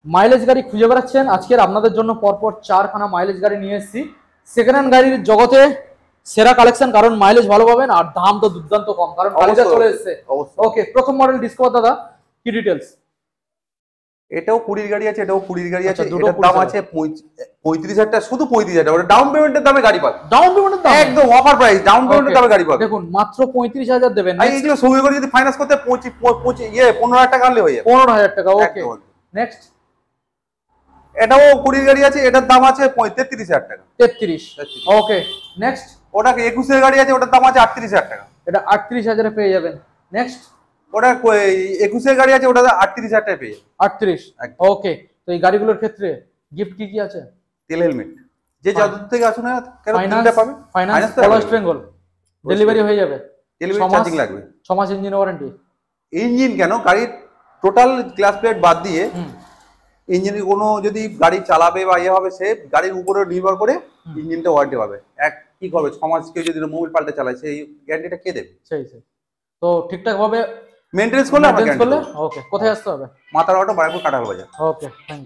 Mileage গাড়ি খুঁজে বেড়াচ্ছেন, আজকের আপনাদের জন্য পরপর 4খানা মাইলেজ গাড়ি নিয়ে এসেছি। সেকেন্ড হ্যান্ড গাড়ির জগতে সেরা কালেকশন, কারণ মাইলেজ ভালো পাবেন আর দাম তো দুর্দান্ত কম, কারণ গাড়িটা চলে এসেছে। ওকে, প্রথম মডেল ডিসকভার দাদা, কি ডিটেলস? এটাও 20 গাড়ি আছে, এটাও 20 গাড়ি আছে। এটার দাম আছে 35,000 টাকা, শুধু 35,000 টাকা। ডাউন পেমেন্টের দামে গাড়ি পাবে। ডাউন পেমেন্টের দাম একদম অফার প্রাইস, ডাউন পেমেন্টের দামে গাড়ি পাবে। দেখুন মাত্র 35,000 দেবেন। এইগুলো সঙ্গে করে যদি ফাইন্যান্স করতে 15,000 টাকা আনলে হয়ে যাবে। 15,000 টাকা। ওকে, নেক্সট। এটাও 20 গাড়ি আছে, এটার দাম আছে 33,000 টাকা। 33। ওকে, নেক্সট। ওটা 21 গাড়ি আছে, ওটার দাম আছে 38,000 টাকা। এটা 38,000 এ পেয়ে যাবেন। নেক্সট। ওটা 21 গাড়ি আছে, ওটা 38,000 টাকা পেয়ে যাবে। 38। ওকে, তো এই গাড়িগুলোর ক্ষেত্রে গিফট কি কি আছে? তেল হেলমেট, যে যতদূর থেকে আসুন না কেন ফাইনান্স পাবে। ফাইনান্স ওয়েস্ট বেঙ্গল, ডেলিভারি হয়ে যাবে। ডেলিভারি চার্জিং লাগবে। 6 মাস ইঞ্জিন ওয়ারেন্টি। ইঞ্জিন কেন, গাড়ির টোটাল গ্লাস প্লেট বাদ দিয়ে ইঞ্জিনের কোনো যদি গাড়ি চালাবে বা ইয়ে হবে, সে গাড়ির উপরে নির্ভর করে ইঞ্জিনটা ওয়ারেন্টি পাবে। কি করবে, 6 মাস কেউ যদি মোবিল পাল্টে চালায়, সেই গ্যারান্টিটা কে দেবে? সেই তো ঠিকঠাক ভাবে মেইনটেনেন্স করলে। ওকে, কোথায় আসতে হবে? মাতার অটো, বারাকপুর, কাঁঠাল বাজার। ওকে, থ্যাংক ইউ।